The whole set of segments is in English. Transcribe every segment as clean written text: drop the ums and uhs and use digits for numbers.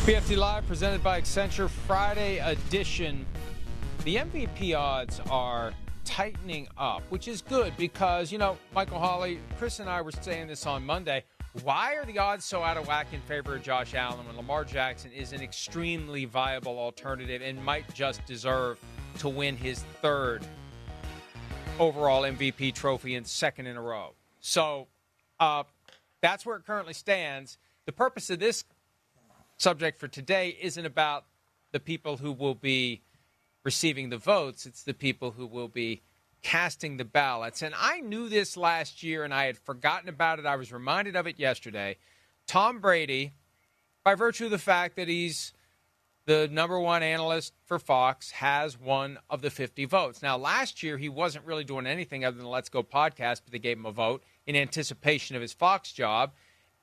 PFT Live presented by Accenture, Friday edition. The MVP odds are tightening up, which is good because, Michael Hawley, Chris and I were saying this on Monday. Why are the odds so out of whack in favor of Josh Allen when Lamar Jackson is an extremely viable alternative and might just deserve to win his third overall MVP trophy and second in a row? So that's where it currently stands. The purpose of this subject for today isn't about the people who will be receiving the votes. It's the people who will be casting the ballots. And I knew this last year, and I had forgotten about it. I was reminded of it yesterday. Tom Brady, by virtue of the fact that he's the number one analyst for Fox, has one of the 50 votes. Now, last year, he wasn't really doing anything other than the Let's Go podcast, but they gave him a vote in anticipation of his Fox job.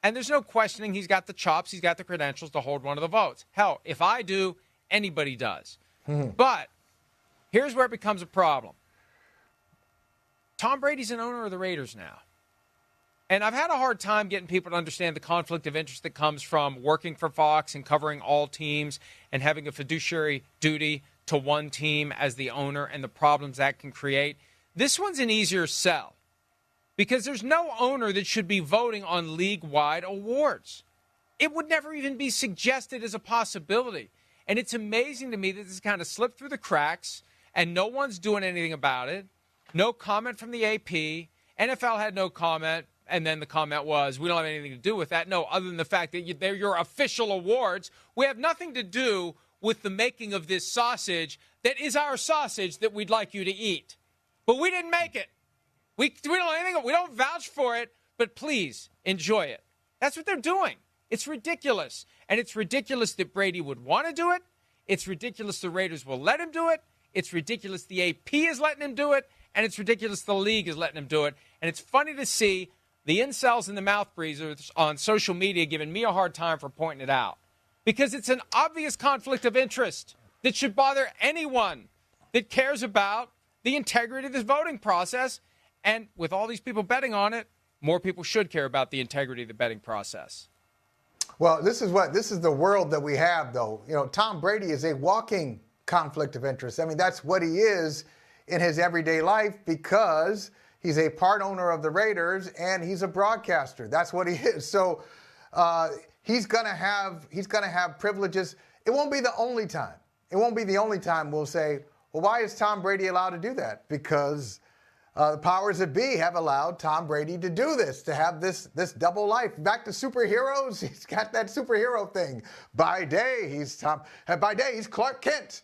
And there's no questioning he's got the chops, he's got the credentials to hold one of the votes. Hell, if I do, anybody does. But here's where it becomes a problem. Tom Brady's an owner of the Raiders now. And I've had a hard time getting people to understand the conflict of interest that comes from working for Fox and covering all teams and having a fiduciary duty to one team as the owner and the problems that can create. This one's an easier sell because there's no owner that should be voting on league-wide awards. It would never even be suggested as a possibility. And it's amazing to me that this kind of slipped through the cracks and no one's doing anything about it. No comment from the AP. NFL had no comment, and then the comment was, we don't have anything to do with that. No, other than the fact that they're your official awards. We have nothing to do with the making of this sausage that is our sausage that we'd like you to eat. But we didn't make it. We don't vouch for it, but please enjoy it. That's what they're doing. It's ridiculous. And it's ridiculous that Brady would want to do it. It's ridiculous the Raiders will let him do it. It's ridiculous the AP is letting him do it. And it's ridiculous the league is letting him do it. And it's funny to see the incels and the mouth breathers on social media giving me a hard time for pointing it out. Because it's an obvious conflict of interest that should bother anyone that cares about the integrity of this voting process. And with all these people betting on it, more people should care about the integrity of the betting process. Well, this is the world that we have, though. Tom Brady is a walking conflict of interest. I mean, that's what he is in his everyday life because he's a part owner of the Raiders and he's a broadcaster. That's what he is. So he's gonna have privileges. It won't be the only time. It won't be the only time we'll say, well, why is Tom Brady allowed to do that? Because the powers that be have allowed Tom Brady to do this, to have this double life. Back to superheroes, he's got that superhero thing. By day, he's Clark Kent.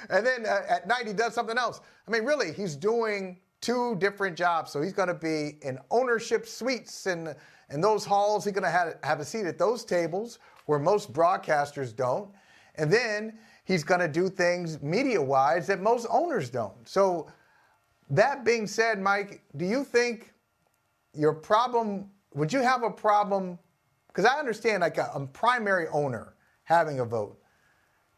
And then at night, he does something else. I mean, really, he's doing two different jobs. So he's going to be in ownership suites and those halls. He's going to have a seat at those tables where most broadcasters don't. And then he's going to do things media-wise that most owners don't. So that being said, Mike, do you think would you have a problem? Because I understand like a primary owner having a vote.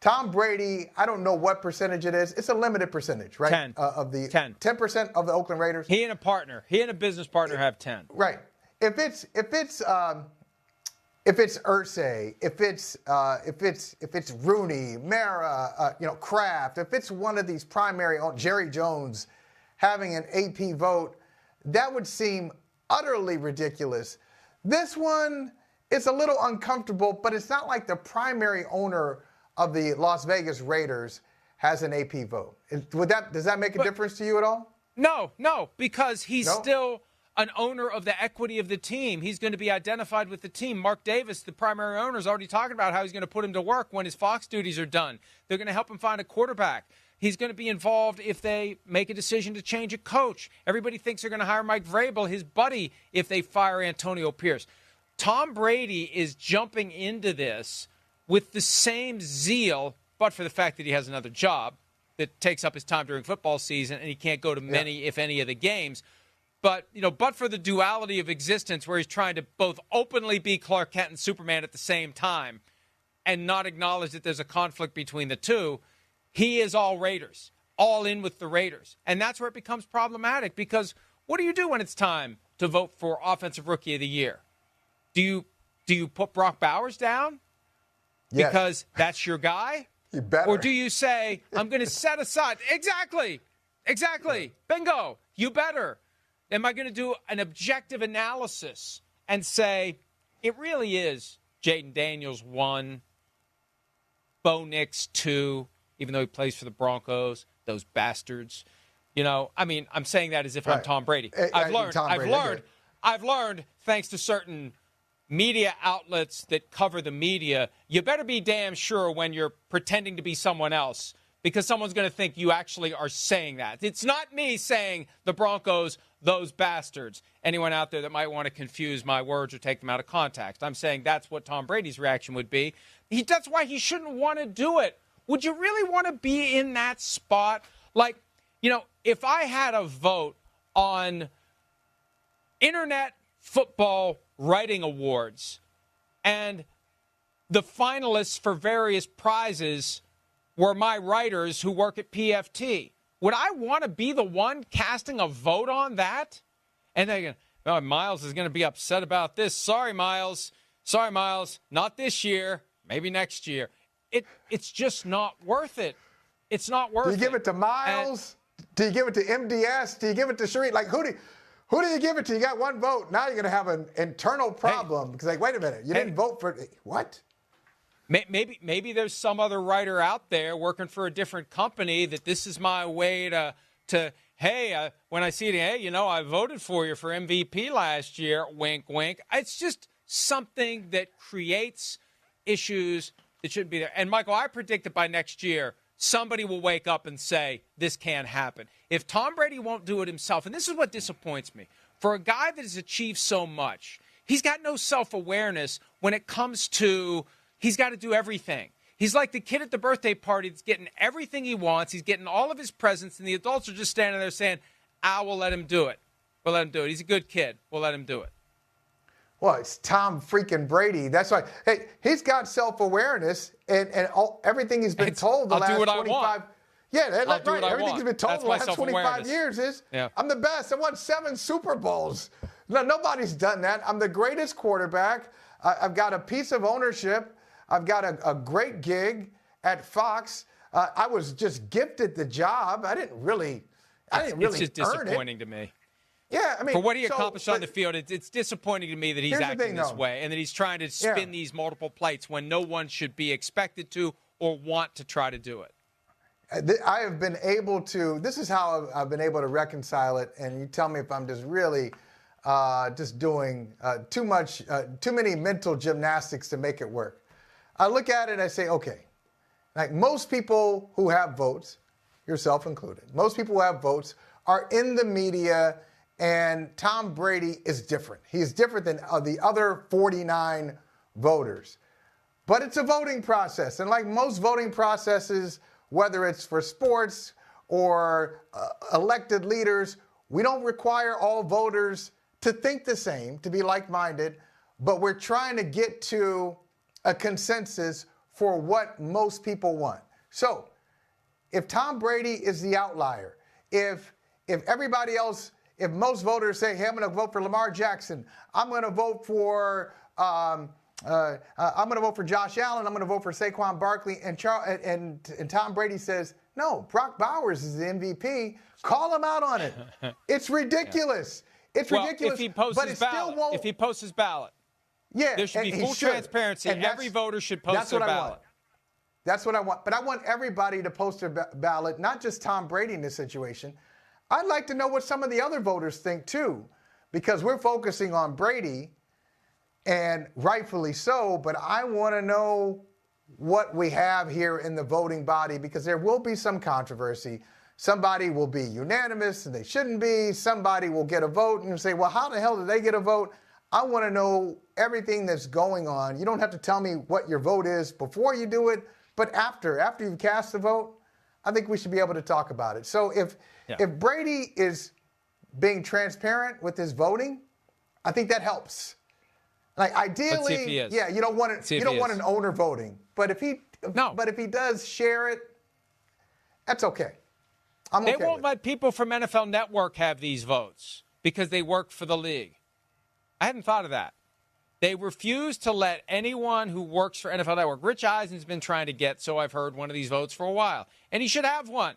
Tom Brady, I don't know what percentage it is. It's a limited percentage, right? 10. 10% of the Oakland Raiders. He and a business partner have 10. Right. If it's Irsay, if it's Rooney, Mara, Kraft, if it's one of these primary, Jerry Jones having an AP vote, that would seem utterly ridiculous. This one is a little uncomfortable, but it's not like the primary owner of the Las Vegas Raiders has an AP vote. Does that make a difference to you at all? No, because he's still an owner of the equity of the team. He's going to be identified with the team. Mark Davis, the primary owner, is already talking about how he's going to put him to work when his Fox duties are done. They're going to help him find a quarterback. He's going to be involved if they make a decision to change a coach. Everybody thinks they're going to hire Mike Vrabel, his buddy, if they fire Antonio Pierce. Tom Brady is jumping into this with the same zeal, but for the fact that he has another job that takes up his time during football season and he can't go to many, if any, of the games. But, but for the duality of existence where he's trying to both openly be Clark Kent and Superman at the same time and not acknowledge that there's a conflict between the two, he is all Raiders, all in with the Raiders. And that's where it becomes problematic because what do you do when it's time to vote for Offensive Rookie of the Year? Do you put Brock Bowers down? Yes. because that's your guy? You better. Or do you say, I'm going to set aside? Exactly. Bingo. You better. Am I going to do an objective analysis and say, it really is Jaden Daniels 1, Bo Nix 2, even though he plays for the Broncos, those bastards. I'm saying that as if I'm Tom Brady. I've learned, thanks to certain media outlets that cover the media, you better be damn sure when you're pretending to be someone else, because someone's going to think you actually are saying that. It's not me saying the Broncos, those bastards. Anyone out there that might want to confuse my words or take them out of context. I'm saying that's what Tom Brady's reaction would be. That's why he shouldn't want to do it. Would you really want to be in that spot? If I had a vote on Internet Football Writing Awards and the finalists for various prizes were my writers who work at PFT, would I want to be the one casting a vote on that? And they're going, Miles is going to be upset about this. Sorry, Miles. Not this year. Maybe next year. It's just not worth it. It's not worth it. Do you give it to Miles? Do you give it to MDS? Do you give it to Shereen? Who do you give it to? You got one vote. Now you're going to have an internal problem because, wait a minute, you didn't vote for what? Maybe there's some other writer out there working for a different company that this is my way to when I see it, I voted for you for MVP last year, wink, wink. It's just something that creates issues that shouldn't be there. And, Michael, I predict that by next year, somebody will wake up and say, this can't happen. If Tom Brady won't do it himself, and this is what disappoints me, for a guy that has achieved so much, he's got no self-awareness when it comes to he's got to do everything. He's like the kid at the birthday party that's getting everything he wants. He's getting all of his presents, and the adults are just standing there saying, we'll let him do it. We'll let him do it. He's a good kid. We'll let him do it. Well, it's Tom freaking Brady. That's why. Hey, he's got self-awareness, and everything he's been told the last 25. Yeah, that's right. Everything he's been told the last 25 years is, I'm the best. I won 7 Super Bowls. No, nobody's done that. I'm the greatest quarterback. I've got a piece of ownership. I've got a great gig at Fox. I was just gifted the job. I didn't really It's just disappointing to me. Yeah, for what he accomplished on the field, it's disappointing to me that he's acting this way and that he's trying to spin these multiple plates when no one should be expected to or want to try to do it. I have been able to. This is how I've been able to reconcile it. And you tell me if I'm just really just doing too many mental gymnastics to make it work. I look at it and I say, okay, like most people who have votes, yourself included, most people who have votes are in the media. And Tom Brady is different. He's different than the other 49 voters. But it's a voting process. And like most voting processes, whether it's for sports or elected leaders, we don't require all voters to think the same, to be like-minded, but we're trying to get to a consensus for what most people want. So if Tom Brady is the outlier, if everybody else, if most voters say, hey, I'm going to vote for Lamar Jackson, I'm going to vote for I'm going to vote for Josh Allen, I'm going to vote for Saquon Barkley, and Tom Brady says, no, Brock Bowers is the MVP, call him out on it. It's ridiculous. It's ridiculous. If he posts his ballot, if he posts his ballot, there should be full transparency. Every voter should post their ballot. That's what I want. But I want everybody to post their ballot, not just Tom Brady in this situation. I'd like to know what some of the other voters think, too, because we're focusing on Brady, and rightfully so, but I want to know what we have here in the voting body, because there will be some controversy. Somebody will be unanimous, and they shouldn't be. Somebody will get a vote and say, well, how the hell did they get a vote? I want to know everything that's going on. You don't have to tell me what your vote is before you do it, but after you've cast the vote, I think we should be able to talk about it. So if Brady is being transparent with his voting, I think that helps. Like ideally, you don't want it. You don't want an owner voting, but if he does share it, that's okay. They won't let people from NFL Network have these votes because they work for the league. I hadn't thought of that. They refuse to let anyone who works for NFL Network. Rich Eisen's been trying to get, so I've heard, one of these votes for a while. And he should have one.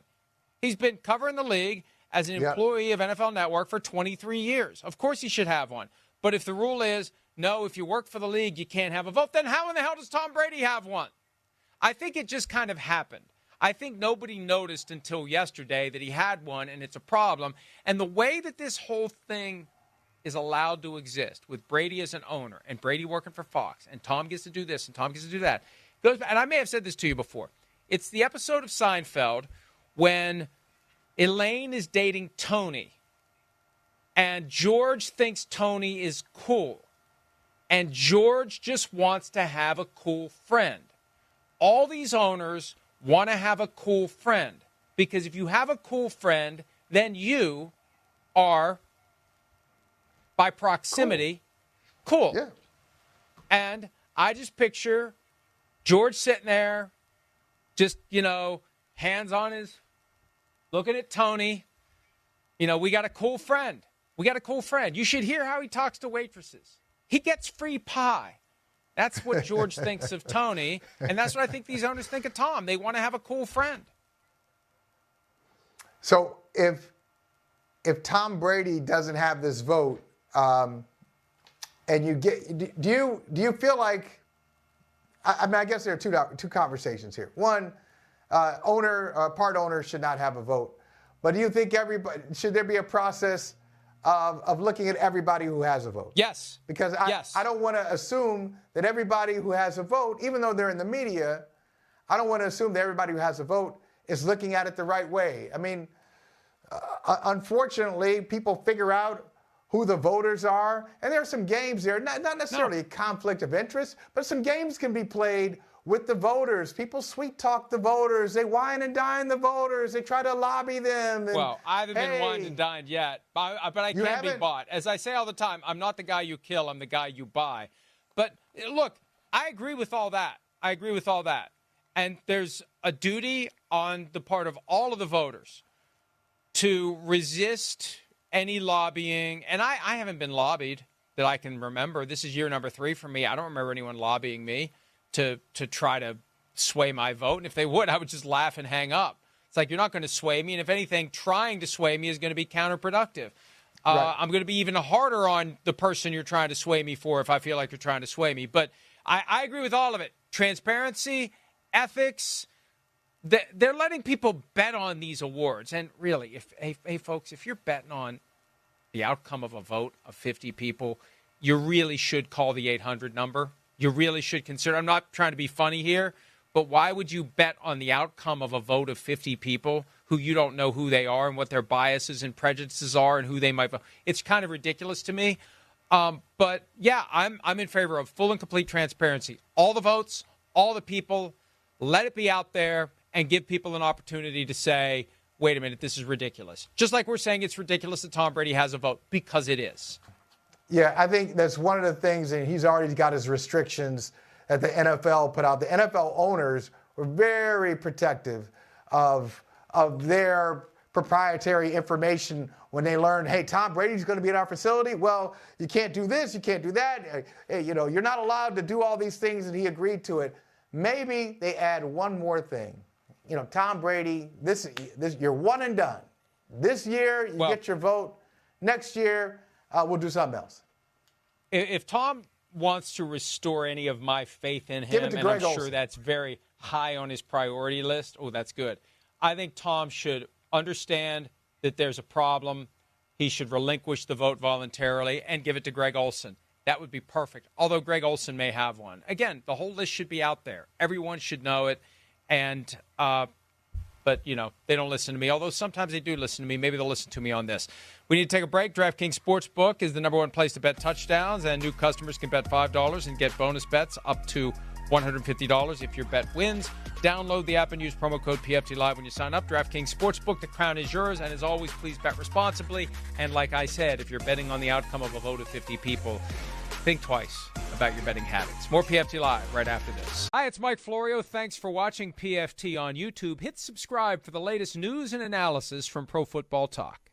He's been covering the league as an employee of NFL Network for 23 years. Of course he should have one. But if the rule is, no, if you work for the league, you can't have a vote, then how in the hell does Tom Brady have one? I think it just kind of happened. I think nobody noticed until yesterday that he had one, and it's a problem. And the way that this whole thing is allowed to exist with Brady as an owner and Brady working for Fox and Tom gets to do this and Tom gets to do that. Goes back, and I may have said this to you before. It's the episode of Seinfeld when Elaine is dating Tony and George thinks Tony is cool and George just wants to have a cool friend. All these owners want to have a cool friend because if you have a cool friend, then you are by proximity, cool. Yeah. And I just picture George sitting there, just, hands on his, looking at Tony. We got a cool friend. We got a cool friend. You should hear how he talks to waitresses. He gets free pie. That's what George thinks of Tony, and that's what I think these owners think of Tom. They want to have a cool friend. So if Tom Brady doesn't have this vote, and do you feel like, I guess there are two conversations here. One, part owner should not have a vote, but do you think should there be a process of looking at everybody who has a vote? Yes. Because I don't want to assume that everybody who has a vote, even though they're in the media, I don't want to assume that everybody who has a vote is looking at it the right way. I mean, unfortunately, people figure out who the voters are. And there are some games there, not necessarily a conflict of interest, but some games can be played with the voters. People sweet talk the voters. They wine and dine the voters. They try to lobby them. And, well, I haven't been wined and dined yet, but I can be bought. As I say all the time, I'm not the guy you kill. I'm the guy you buy. But look, I agree with all that. And there's a duty on the part of all of the voters to resist any lobbying, and I haven't been lobbied that I can remember. This is year number 3 for me. I don't remember anyone lobbying me to try to sway my vote, and if they would, I would just laugh and hang up. It's like, you're not going to sway me, and if anything, trying to sway me is going to be counterproductive. Right. I'm going to be even harder on the person you're trying to sway me for if I feel like you're trying to sway me. But I agree with all of it. Transparency, ethics. They're letting people bet on these awards. And really, hey, folks, if you're betting on the outcome of a vote of 50 people, you really should call the 800 number. You really should consider. I'm not trying to be funny here, but why would you bet on the outcome of a vote of 50 people who you don't know who they are and what their biases and prejudices are and who they might vote? It's kind of ridiculous to me. But, yeah, I'm in favor of full and complete transparency. All the votes, all the people, let it be out there. And give people an opportunity to say, wait a minute, this is ridiculous. Just like we're saying it's ridiculous that Tom Brady has a vote, because it is. Yeah, I think that's one of the things, and he's already got his restrictions that the NFL put out. The NFL owners were very protective of their proprietary information when they learned, hey, Tom Brady's going to be at our facility. Well, you can't do this, you can't do that. Hey, you're not allowed to do all these things, and he agreed to it. Maybe they add one more thing. Tom Brady, this you're one and done. This year, you get your vote. Next year, we'll do something else. If Tom wants to restore any of my faith in him, and I'm sure that's very high on his priority list, that's good. I think Tom should understand that there's a problem. He should relinquish the vote voluntarily and give it to Greg Olson. That would be perfect, although Greg Olson may have one. Again, the whole list should be out there. Everyone should know it. And, but, they don't listen to me, although sometimes they do listen to me. Maybe they'll listen to me on this. We need to take a break. DraftKings Sportsbook is the #1 place to bet touchdowns, and new customers can bet $5 and get bonus bets up to $150 if your bet wins. Download the app and use promo code PFTLive when you sign up. DraftKings Sportsbook, the crown is yours. And as always, please bet responsibly. And like I said, if you're betting on the outcome of a vote of 50 people, think twice about your betting habits. More PFT Live right after this. Hi, it's Mike Florio. Thanks for watching PFT on YouTube. Hit subscribe for the latest news and analysis from Pro Football Talk.